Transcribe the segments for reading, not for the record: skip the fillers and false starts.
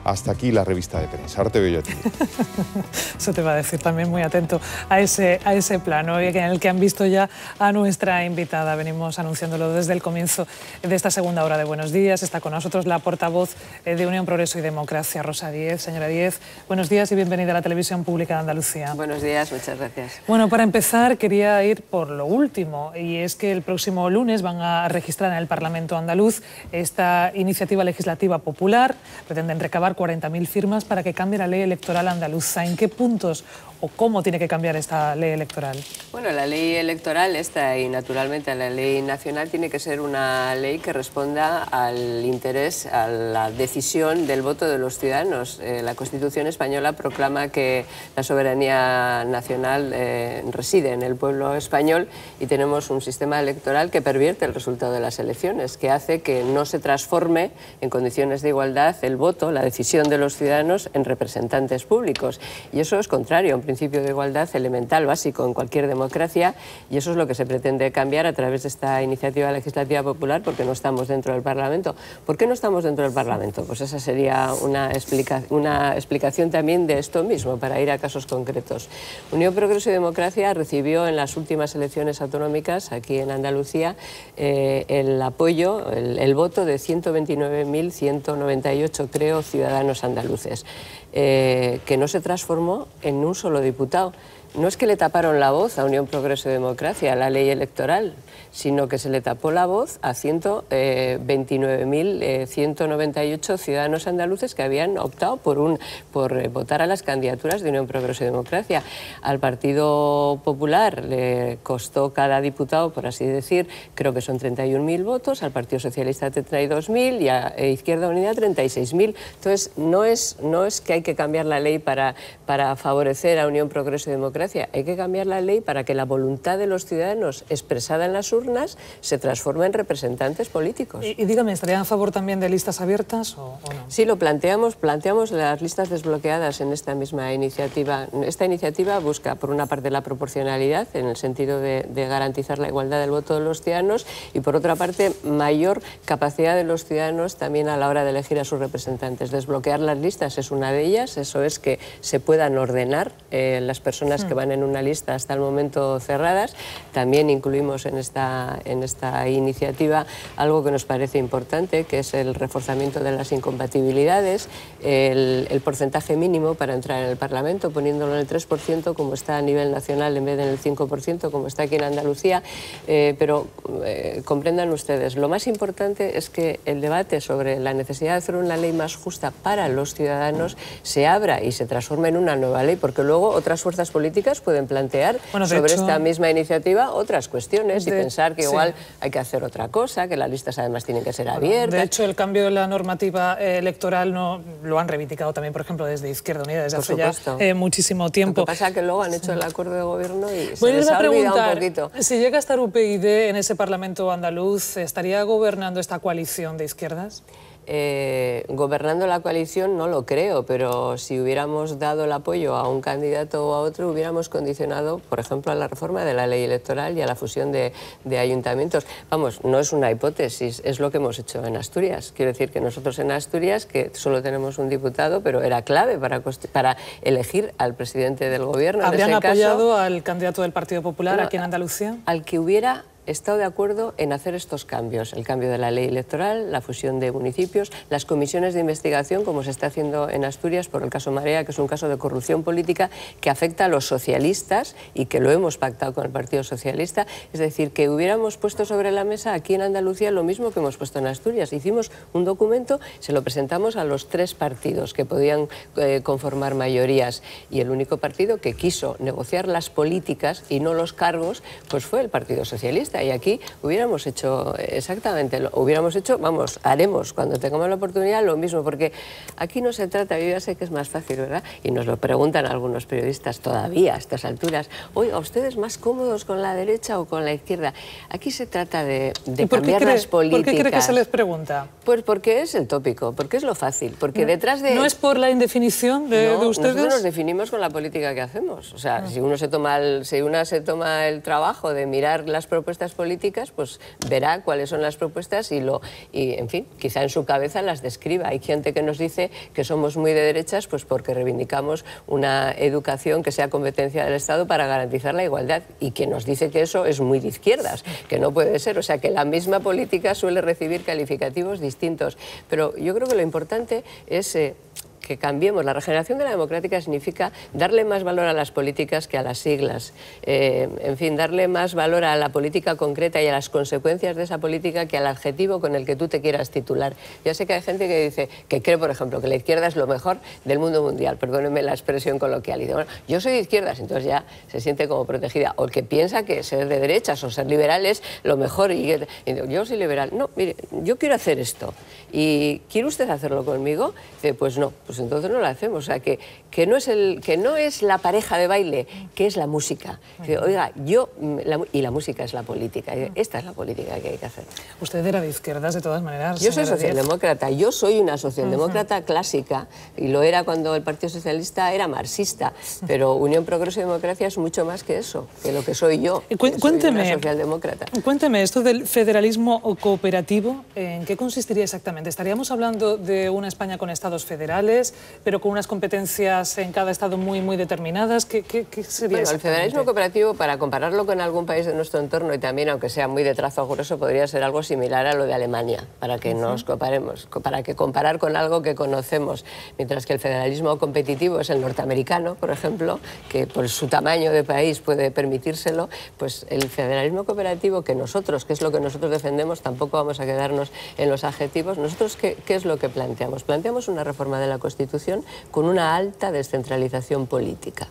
Hasta aquí la revista de prensa. Ahora te veo yo a ti. Eso te va a decir, también muy atento a ese plano en el que han visto ya a nuestra invitada. Venimos anunciándolo desde el comienzo de esta segunda hora de Buenos Días. Está con nosotros la portavoz de Unión, Progreso y Democracia, Rosa Díez. Señora Díez, buenos días y bienvenida a la Televisión Pública de Andalucía. Buenos días, muchas gracias. Bueno, para empezar quería ir por lo último, y es que el próximo lunes van a registrar en el Parlamento andaluz esta iniciativa legislativa popular. Pretenden recabar 40.000 firmas para que cambie la ley electoral andaluza. ¿En qué puntos o cómo tiene que cambiar esta ley electoral? Bueno, la ley electoral esta y naturalmente la ley nacional tiene que ser una ley que responda al interés, a la decisión del voto de los ciudadanos. La Constitución española proclama que la soberanía nacional reside en el pueblo español y tenemos un sistema electoral que pervierte el resultado de las elecciones, que hace que no se transforme en condiciones de igualdad el voto, la decisión de los ciudadanos en representantes públicos. Y eso es contrario a un principio de igualdad elemental, básico en cualquier democracia, y eso es lo que se pretende cambiar a través de esta iniciativa legislativa popular, porque no estamos dentro del Parlamento. ¿Por qué no estamos dentro del Parlamento? Pues esa sería una explicación también de esto mismo, para ir a casos concretos. Unión, Progreso y Democracia recibió en las últimas elecciones autonómicas aquí en Andalucía el apoyo, el voto de 129.198, creo, ciudadanos andaluces, que no se transformó en un solo diputado. No es que le taparon la voz a Unión, Progreso y Democracia, a la ley electoral, sino que se le tapó la voz a 129.198 ciudadanos andaluces que habían optado por votar a las candidaturas de Unión, Progreso y Democracia. Al Partido Popular le costó cada diputado, por así decir, creo que son 31.000 votos, al Partido Socialista 32.000 y a Izquierda Unida 36.000. Entonces, no es que hay que cambiar la ley para favorecer a Unión, Progreso y Democracia. Hay que cambiar la ley para que la voluntad de los ciudadanos expresada en las urnas se transforme en representantes políticos. Y dígame, ¿estarían a favor también de listas abiertas o no? Sí, lo planteamos las listas desbloqueadas en esta misma iniciativa. Esta iniciativa busca, por una parte, la proporcionalidad, en el sentido de garantizar la igualdad del voto de los ciudadanos, y por otra parte, mayor capacidad de los ciudadanos también a la hora de elegir a sus representantes. Desbloquear las listas es una de ellas, eso es que se puedan ordenar las personas que van en una lista hasta el momento cerradas. También incluimos en esta iniciativa algo que nos parece importante, que es el reforzamiento de las incompatibilidades, el porcentaje mínimo para entrar en el Parlamento, poniéndolo en el 3%, como está a nivel nacional, en vez de en el 5%, como está aquí en Andalucía. Pero comprendan ustedes, lo más importante es que el debate sobre la necesidad de hacer una ley más justa para los ciudadanos se abra y se transforme en una nueva ley, porque luego otras fuerzas políticas pueden plantear sobre esta misma iniciativa otras cuestiones y pensar que igual hay que hacer otra cosa, que las listas además tienen que ser abiertas. De hecho, el cambio de la normativa electoral no lo han reivindicado también, por ejemplo, desde Izquierda Unida, desde hace ya muchísimo tiempo. Lo que pasa es que luego han hecho el acuerdo de gobierno y se les ha olvidado un poquito. Si llega a estar UPyD en ese Parlamento andaluz, ¿estaría gobernando esta coalición de izquierdas? Gobernando la coalición no lo creo, pero si hubiéramos dado el apoyo a un candidato o a otro, hubiéramos condicionado, por ejemplo, a la reforma de la ley electoral y a la fusión de ayuntamientos. Vamos, no es una hipótesis, es lo que hemos hecho en Asturias. Quiero decir que nosotros en Asturias, que solo tenemos un diputado, pero era clave para elegir al presidente del gobierno. ¿Habrían apoyado al candidato del Partido Popular aquí en Andalucía? Al que hubiera estado de acuerdo en hacer estos cambios, el cambio de la ley electoral, la fusión de municipios, las comisiones de investigación, como se está haciendo en Asturias por el caso Marea, que es un caso de corrupción política que afecta a los socialistas y que lo hemos pactado con el Partido Socialista. Es decir, que hubiéramos puesto sobre la mesa aquí en Andalucía lo mismo que hemos puesto en Asturias. Hicimos un documento, se lo presentamos a los 3 partidos que podían conformar mayorías, y el único partido que quiso negociar las políticas y no los cargos, pues fue el Partido Socialista. Y aquí hubiéramos hecho exactamente, haremos cuando tengamos la oportunidad lo mismo, porque aquí no se trata, yo ya sé que es más fácil, ¿verdad? Y nos lo preguntan algunos periodistas todavía a estas alturas, oiga, ¿ustedes más cómodos con la derecha o con la izquierda? Aquí se trata de cambiar las políticas. ¿Por qué cree que se les pregunta? Pues porque es el tópico, porque es lo fácil, porque detrás de... ¿No es por la indefinición de ustedes? Nosotros nos definimos con la política que hacemos. O sea, si una se toma el trabajo de mirar las propuestas fuerzas políticas, pues verá cuáles son las propuestas y en fin, quizá en su cabeza las describa. Hay gente que nos dice que somos muy de derechas pues porque reivindicamos una educación que sea competencia del Estado para garantizar la igualdad, y quien nos dice que eso es muy de izquierdas, que no puede ser. O sea, que la misma política suele recibir calificativos distintos. Pero yo creo que lo importante es que cambiemos. La regeneración de la democrática significa darle más valor a las políticas que a las siglas. En fin, darle más valor a la política concreta y a las consecuencias de esa política que al adjetivo con el que tú te quieras titular. Ya sé que hay gente que dice, que cree, por ejemplo, que la izquierda es lo mejor del mundo mundial, perdónenme la expresión coloquial, y dice, bueno, yo soy de izquierdas, entonces ya se siente como protegida. O el que piensa que ser de derechas o ser liberal es lo mejor, y yo soy liberal. No, mire, yo quiero hacer esto, y ¿quiere usted hacerlo conmigo? Dice, pues no, pues entonces no lo hacemos. O sea, que no es la pareja de baile, que es la música. Que, oiga, y la música es la política. Esta es la política que hay que hacer. Usted era de izquierdas, de todas maneras. Yo soy socialdemócrata. Yo soy una socialdemócrata clásica, y lo era cuando el Partido Socialista era marxista, pero Unión, Progreso y Democracia es mucho más que eso, que lo que soy yo. Cuénteme, soy una socialdemócrata. Cuénteme, esto del federalismo cooperativo, ¿en qué consistiría exactamente? ¿Estaríamos hablando de una España con estados federales, pero con unas competencias en cada estado muy determinadas? ¿Qué sería bueno, el federalismo cooperativo, para compararlo con algún país de nuestro entorno, y también, aunque sea muy de trazo grueso, podría ser algo similar a lo de Alemania, para que nos comparemos, para que comparar con algo que conocemos. Mientras que el federalismo competitivo es el norteamericano, por ejemplo, que por su tamaño de país puede permitírselo, pues el federalismo cooperativo que es lo que nosotros defendemos, tampoco vamos a quedarnos en los adjetivos. Nosotros, ¿qué es lo que planteamos? Planteamos una reforma de la Constitución con una alta descentralización política.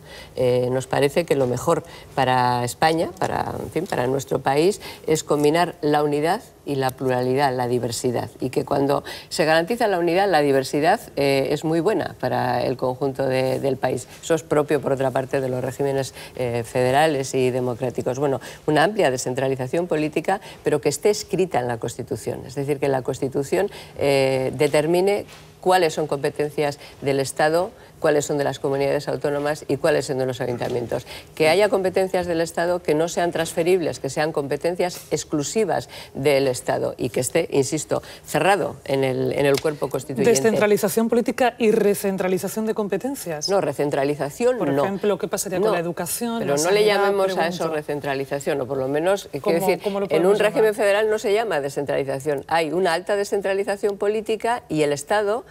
Nos parece que lo mejor para España, para nuestro país, es combinar la unidad y la pluralidad, la diversidad, y que cuando se garantiza la unidad, la diversidad es muy buena para el conjunto del país. Eso es propio, por otra parte, de los regímenes federales y democráticos. Bueno, una amplia descentralización política, pero que esté escrita en la Constitución, es decir, que la Constitución determine cuáles son competencias del Estado, cuáles son de las comunidades autónomas y cuáles son de los ayuntamientos. Que haya competencias del Estado que no sean transferibles, que sean competencias exclusivas del Estado, y que esté, insisto, cerrado en el cuerpo constituyente. ¿Descentralización política y recentralización de competencias? No, recentralización no. Por ejemplo, ¿qué pasaría con la educación? Pero no le llamemos a eso recentralización, o por lo menos, quiero decir, en un régimen federal no se llama descentralización. Hay una alta descentralización política, y el Estado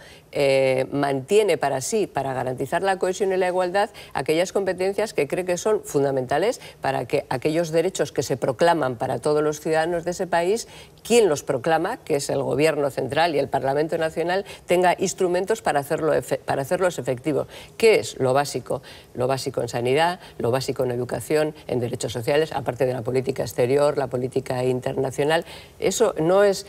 mantiene para sí, para garantizar la cohesión y la igualdad, aquellas competencias que cree que son fundamentales para que aquellos derechos que se proclaman para todos los ciudadanos de ese país, quien los proclama, que es el Gobierno central y el Parlamento Nacional, tenga instrumentos para hacerlos efectivos. ¿Qué es lo básico? Lo básico en sanidad, lo básico en educación, en derechos sociales, aparte de la política exterior, la política internacional. Eso no es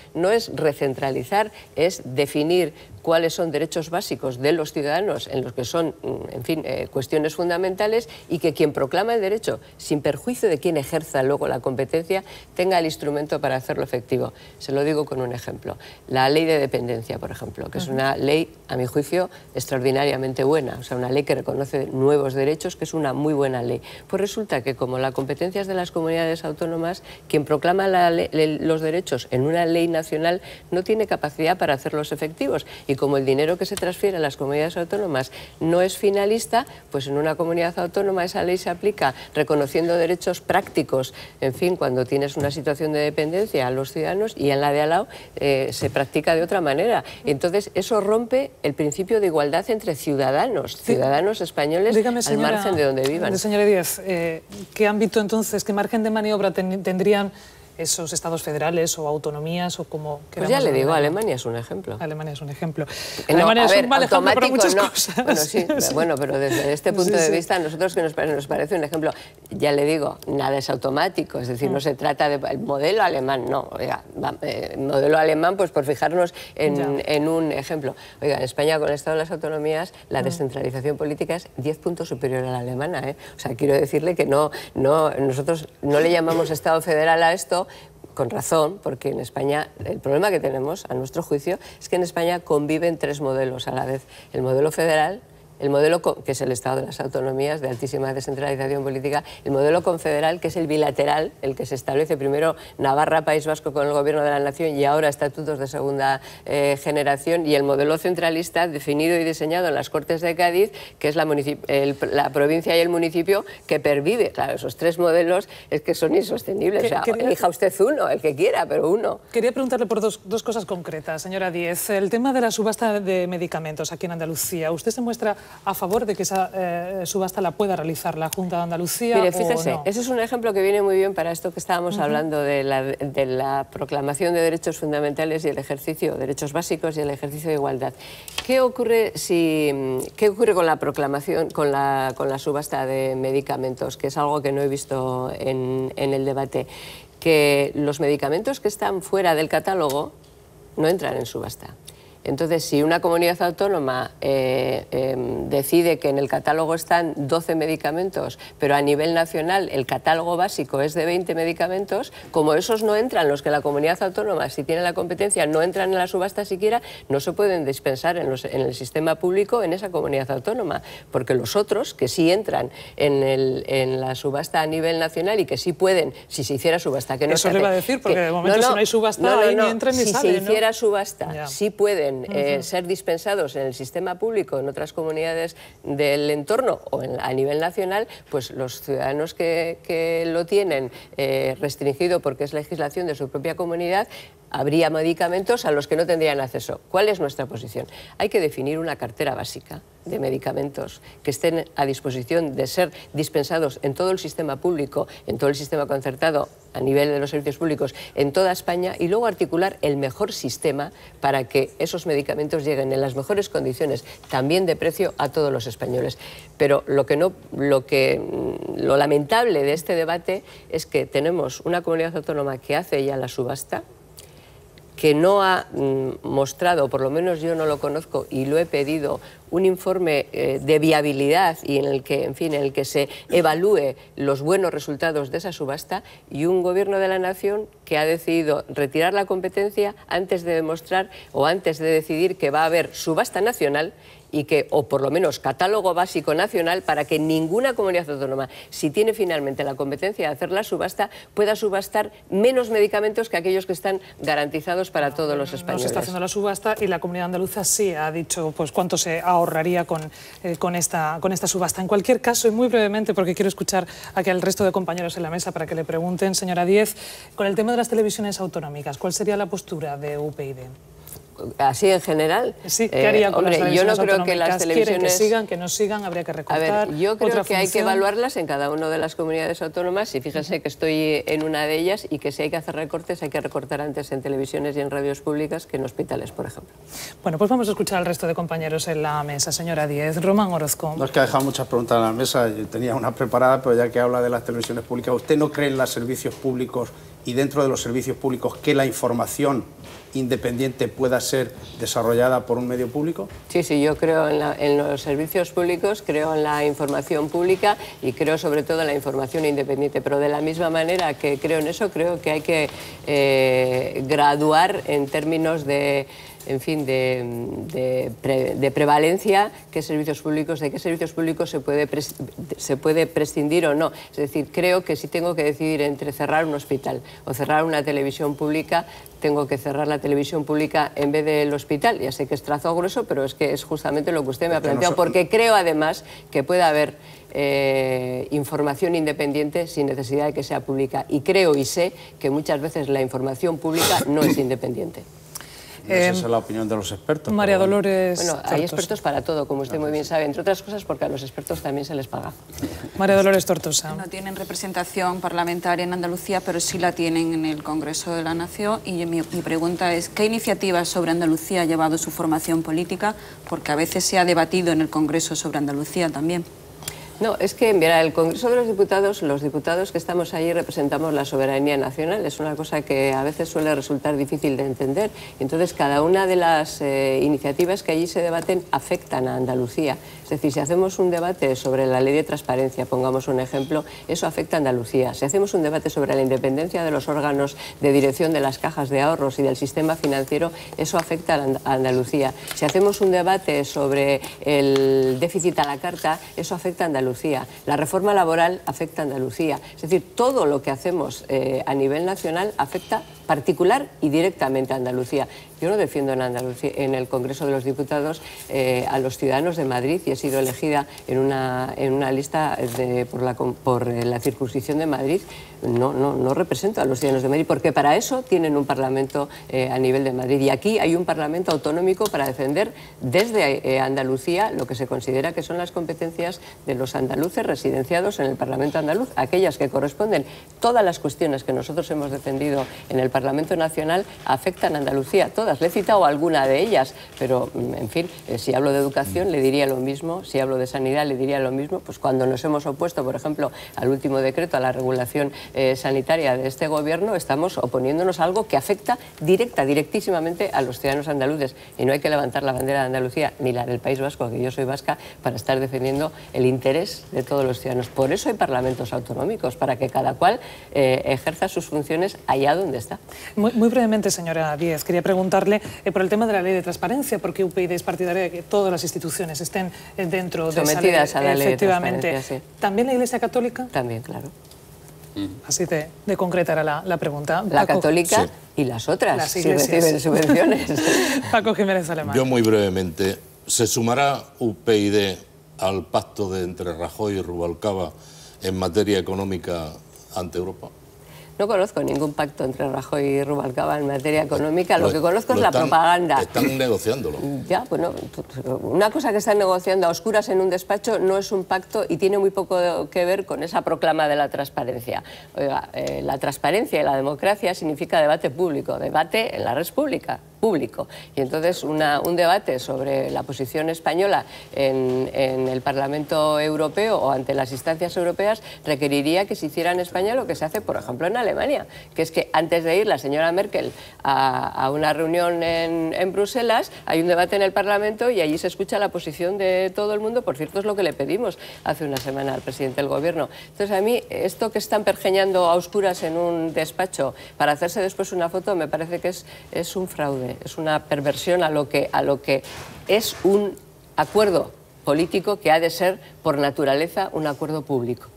recentralizar, es definir cuáles son derechos básicos de los ciudadanos, en los que son, en fin, cuestiones fundamentales, y que quien proclama el derecho, sin perjuicio de quien ejerza luego la competencia, tenga el instrumento para hacerlo efectivo. Se lo digo con un ejemplo. La ley de dependencia, por ejemplo, que es una ley, a mi juicio, extraordinariamente buena, o sea, una ley que reconoce nuevos derechos, que es una muy buena ley. Pues resulta que, como la competencia es de las comunidades autónomas, quien proclama los derechos en una ley nacional no tiene capacidad para hacerlos efectivos, y como el dinero que se transfiere a las comunidades autónomas no es finalista, pues en una comunidad autónoma esa ley se aplica reconociendo derechos prácticos, en fin, cuando tienes una situación de dependencia a los ciudadanos, y en la de al lado se practica de otra manera. Entonces eso rompe el principio de igualdad entre ciudadanos españoles. Dígame, señora, al margen de donde vivan. Señora Díaz, ¿qué ámbito entonces, qué margen de maniobra tendrían esos estados federales o autonomías, o como pues ya le digo, Alemania es un ejemplo. Alemania es un ejemplo. No, Alemania es un mal ejemplo para muchas cosas. Bueno, sí, bueno, pero desde este punto de vista, nosotros que nos parece un ejemplo, ya le digo, nada es automático, es decir, no se trata del modelo alemán, no, oiga, el modelo alemán, pues por fijarnos en un ejemplo. Oiga, en España, con el Estado de las Autonomías, la descentralización política es 10 puntos superior a la alemana, O sea, quiero decirle que nosotros no le llamamos Estado federal a esto, con razón, porque en España el problema que tenemos, a nuestro juicio, es que en España conviven tres modelos a la vez: el modelo federal, el modelo, que es el Estado de las autonomías, de altísima descentralización política, el modelo confederal, que es el bilateral, el que se establece primero Navarra, País Vasco con el Gobierno de la Nación y ahora estatutos de segunda generación, y el modelo centralista definido y diseñado en las Cortes de Cádiz, que es la provincia y el municipio, que pervive. Claro, esos tres modelos es que son insostenibles. O sea, elija usted uno, el que quiera, pero uno. Quería preguntarle por dos cosas concretas, señora Díez. El tema de la subasta de medicamentos aquí en Andalucía. ¿Usted se muestra a favor de que esa subasta la pueda realizar la Junta de Andalucía? Mire, fíjese, ¿o no? ese es un ejemplo que viene muy bien para esto que estábamos hablando de la proclamación de derechos fundamentales y el ejercicio, derechos básicos y el ejercicio de igualdad. ¿Qué ocurre con la proclamación, con la subasta de medicamentos? Que es algo que no he visto en el debate. Que los medicamentos que están fuera del catálogo no entran en subasta. Entonces, si una comunidad autónoma decide que en el catálogo están 12 medicamentos, pero a nivel nacional el catálogo básico es de 20 medicamentos, como esos no entran, los que la comunidad autónoma, si tiene la competencia, no entran en la subasta siquiera, no se pueden dispensar en el sistema público en esa comunidad autónoma, porque los otros, que sí entran en la subasta a nivel nacional y que sí pueden, si se hiciera subasta, que no eso le iba a decir, porque de momento si no hay subasta, ahí ni entran ni salen, si se hiciera subasta, ya. sí pueden ser dispensados en el sistema público en otras comunidades del entorno o a nivel nacional, pues los ciudadanos que lo tienen restringido porque es legislación de su propia comunidad, habría medicamentos a los que no tendrían acceso. ¿Cuál es nuestra posición? Hay que definir una cartera básica de medicamentos que estén a disposición de ser dispensados en todo el sistema público, en todo el sistema concertado, a nivel de los servicios públicos, en toda España, y luego articular el mejor sistema para que esos medicamentos lleguen en las mejores condiciones, también de precio, a todos los españoles. Pero lo lamentable de este debate es que tenemos una comunidad autónoma que hace ya la subasta, que no ha mostrado, por lo menos yo no lo conozco y lo he pedido, un informe de viabilidad y en el que se evalúe los buenos resultados de esa subasta, y un gobierno de la nación que ha decidido retirar la competencia antes de demostrar o antes de decidir que va a haber subasta nacional y que, o por lo menos catálogo básico nacional, para que ninguna comunidad autónoma, si tiene finalmente la competencia de hacer la subasta, pueda subastar menos medicamentos que aquellos que están garantizados para todos los españoles. No se está haciendo la subasta y la comunidad andaluza sí ha dicho pues cuánto se ahorraría con esta subasta. En cualquier caso, y muy brevemente, porque quiero escuchar aquí al resto de compañeros en la mesa para que le pregunten, señora Díez, con el tema de las televisiones autonómicas, ¿cuál sería la postura de UPyD? Así en general. Sí, ¿qué haría con las televisiones yo no creo que las televisiones... ¿Quieren que sigan, que no sigan? ¿Habría que recortar? A ver, yo creo que hay que evaluarlas en cada una de las comunidades autónomas, y fíjense que estoy en una de ellas, y que si hay que hacer recortes, hay que recortar antes en televisiones y en radios públicas que en hospitales, por ejemplo. Bueno, pues vamos a escuchar al resto de compañeros en la mesa. Señora Díez, Román Orozco. No es que ha dejado muchas preguntas en la mesa, yo tenía una preparada, pero ya que habla de las televisiones públicas, ¿usted no cree en los servicios públicos y dentro de los servicios públicos que la información independiente pueda ser desarrollada por un medio público? Sí, yo creo en los servicios públicos, creo en la información pública y creo sobre todo en la información independiente, pero de la misma manera que creo en eso, creo que hay que graduar en términos de prevalencia de qué servicios públicos se puede prescindir o no. Es decir, creo que si tengo que decidir entre cerrar un hospital o cerrar una televisión pública, tengo que cerrar la televisión pública en vez del hospital. Ya sé que es trazo grueso, pero es que es justamente lo que usted me ha planteado, porque creo además que puede haber información independiente sin necesidad de que sea pública. Y creo y sé que muchas veces la información pública no es independiente. Esa es la opinión de los expertos. María Dolores. Bueno, hay expertos para todo, como usted muy bien sabe, entre otras cosas porque a los expertos también se les paga. María Dolores Tortosa. No tienen representación parlamentaria en Andalucía, pero sí la tienen en el Congreso de la Nación. Y mi pregunta es, ¿qué iniciativas sobre Andalucía ha llevado su formación política? Porque a veces se ha debatido en el Congreso sobre Andalucía también. No, es que, mira, el Congreso de los diputados que estamos allí representamos la soberanía nacional. Es una cosa que a veces suele resultar difícil de entender. Entonces, cada una de las iniciativas que allí se debaten afectan a Andalucía. Es decir, si hacemos un debate sobre la ley de transparencia, pongamos un ejemplo, eso afecta a Andalucía. Si hacemos un debate sobre la independencia de los órganos de dirección de las cajas de ahorros y del sistema financiero, eso afecta a Andalucía. Si hacemos un debate sobre el déficit a la carta, eso afecta a Andalucía. La reforma laboral afecta a Andalucía. Es decir, todo lo que hacemos a nivel nacional afecta particular y directamente a Andalucía. Yo no defiendo en el Congreso de los Diputados a los ciudadanos de Madrid y he sido elegida en una lista por la circunscripción de Madrid. No represento a los ciudadanos de Madrid porque para eso tienen un Parlamento a nivel de Madrid y aquí hay un Parlamento autonómico para defender desde Andalucía lo que se considera que son las competencias de los andaluces residenciados en el Parlamento andaluz, aquellas que corresponden. Todas las cuestiones que nosotros hemos defendido en el Parlamento Nacional afectan a Andalucía, todas. Le he citado alguna de ellas, pero, en fin, si hablo de educación le diría lo mismo, si hablo de sanidad le diría lo mismo. Pues cuando nos hemos opuesto, por ejemplo, al último decreto, a la regulación sanitaria de este gobierno, estamos oponiéndonos a algo que afecta directísimamente a los ciudadanos andaluces. Y no hay que levantar la bandera de Andalucía, ni la del País Vasco, que yo soy vasca, para estar defendiendo el interés de todos los ciudadanos. Por eso hay parlamentos autonómicos, para que cada cual ejerza sus funciones allá donde está. Muy brevemente, señora Díez, quería preguntarle por el tema de la ley de transparencia, porque UPyD es partidaria de que todas las instituciones estén dentro de esa ley. Sometidas a la ley de transparencia, efectivamente. Sí. ¿También la Iglesia Católica? También, claro. Así de concreta era la pregunta. La Paco, católica sí. Y las otras, las si iglesias. reciben subvenciones. Paco Jiménez Alemán. Yo muy brevemente, ¿se sumará UPyD al pacto entre Rajoy y Rubalcaba en materia económica ante Europa? No conozco ningún pacto entre Rajoy y Rubalcaba en materia económica. Lo que conozco es la propaganda. Están negociándolo. Ya, bueno, una cosa que están negociando a oscuras en un despacho no es un pacto y tiene muy poco que ver con esa proclama de la transparencia. Oiga, la transparencia y la democracia significa debate público, debate en la red pública. Público. Y entonces un debate sobre la posición española en el Parlamento Europeo o ante las instancias europeas requeriría que se hiciera en España lo que se hace, por ejemplo, en Alemania, que es que antes de ir la señora Merkel a una reunión en Bruselas, hay un debate en el Parlamento y allí se escucha la posición de todo el mundo. Por cierto, es lo que le pedimos hace una semana al presidente del Gobierno. Entonces, a mí, esto que están pergeñando a oscuras en un despacho para hacerse después una foto, me parece que es un fraude. Es una perversión a lo que es un acuerdo político que ha de ser, por naturaleza, un acuerdo público.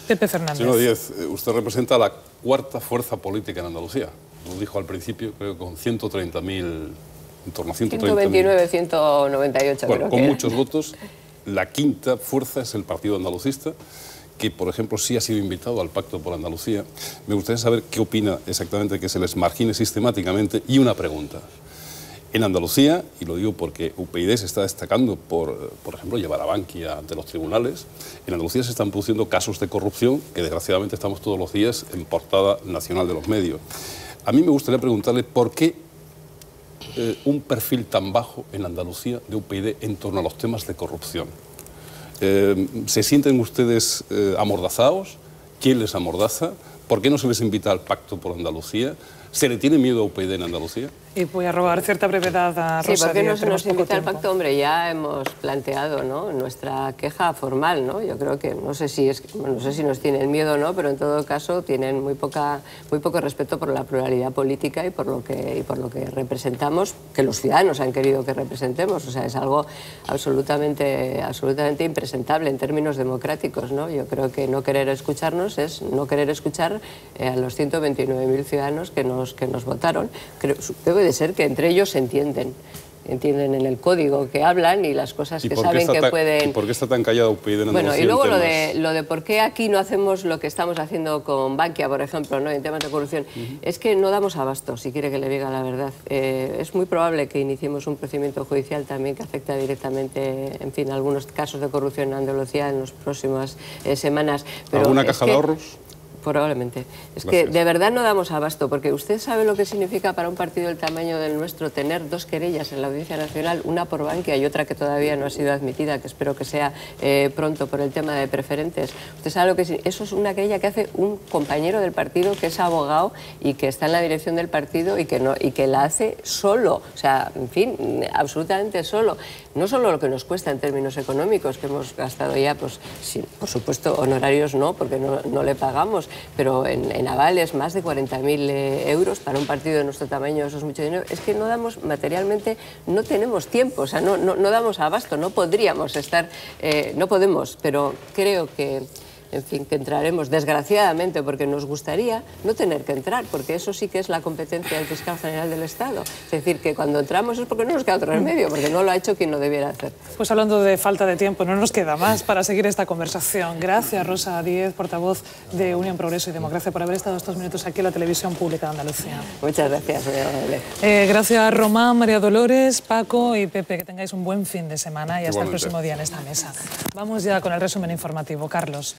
Pepe Fernández. Señor Díez, usted representa la cuarta fuerza política en Andalucía. Lo dijo al principio, creo que con 130.000, en torno a 129, 198. Bueno, creo con que muchos votos. La quinta fuerza es el Partido Andalucista, que, por ejemplo, sí ha sido invitado al Pacto por Andalucía. Me gustaría saber qué opina exactamente que se les margine sistemáticamente. Y una pregunta. En Andalucía, y lo digo porque UPyD se está destacando por ejemplo, llevar a Bankia ante los tribunales, en Andalucía se están produciendo casos de corrupción que, desgraciadamente, estamos todos los días en portada nacional de los medios. A mí me gustaría preguntarle por qué un perfil tan bajo en Andalucía de UPyD en torno a los temas de corrupción. ¿Se sienten ustedes amordazados? ¿Quién les amordaza? ¿Por qué no se les invita al Pacto por Andalucía? ¿Se le tiene miedo a UPyD en Andalucía? Y voy a robar cierta brevedad a Rosa. Sí, ¿por qué no Díez? se nos Tenemos poco invita al tiempo. pacto? Hombre, ya hemos planteado, ¿no?, nuestra queja formal, ¿no? Yo creo que, no sé si nos tienen miedo o no, pero en todo caso tienen muy poco respeto por la pluralidad política y por lo que representamos, que los ciudadanos han querido que representemos. O sea, es algo absolutamente impresentable en términos democráticos, ¿no? Yo creo que no querer escucharnos es no querer escuchar a los 129.000 ciudadanos que nos votaron. Debe de ser que entre ellos se entienden en el código que hablan y las cosas que saben que pueden... ¿Y por qué está tan callado UPyD en Andalucía? Bueno, y luego lo de por qué aquí no hacemos lo que estamos haciendo con Bankia, por ejemplo, ¿no?, en temas de corrupción, es que no damos abasto, si quiere que le diga la verdad. Es muy probable que iniciemos un procedimiento judicial también que afecta directamente, en fin, algunos casos de corrupción en Andalucía en las próximas semanas. Pero ¿alguna caja de ahorros? Probablemente. Es Gracias. que de verdad no damos abasto, porque usted sabe lo que significa para un partido del tamaño del nuestro tener dos querellas en la Audiencia Nacional, una por Bankia y otra que todavía no ha sido admitida, que espero que sea pronto por el tema de preferentes. Usted sabe lo que eso es una querella que hace un compañero del partido que es abogado y que está en la dirección del partido y que la hace solo, o sea, en fin, absolutamente solo. No solo lo que nos cuesta en términos económicos, que hemos gastado ya, pues sí, por supuesto, honorarios no, porque no le pagamos, pero en avales más de 40.000 euros para un partido de nuestro tamaño, eso es mucho dinero. Es que no damos materialmente, no tenemos tiempo, o sea, no damos abasto, no podríamos estar, no podemos, pero creo que, en fin, que entraremos, desgraciadamente, porque nos gustaría no tener que entrar, porque eso sí que es la competencia del fiscal general del Estado. Es decir, que cuando entramos es porque no nos queda otro remedio, porque no lo ha hecho quien lo debiera hacer. Pues hablando de falta de tiempo, no nos queda más para seguir esta conversación. Gracias, Rosa Díez, portavoz de Unión, Progreso y Democracia, por haber estado estos minutos aquí en la Televisión Pública de Andalucía. Muchas gracias, muy amable. Gracias, Román, María Dolores, Paco y Pepe. Que tengáis un buen fin de semana y hasta el Igualmente. próximo día en esta mesa. Vamos ya con el resumen informativo. Carlos.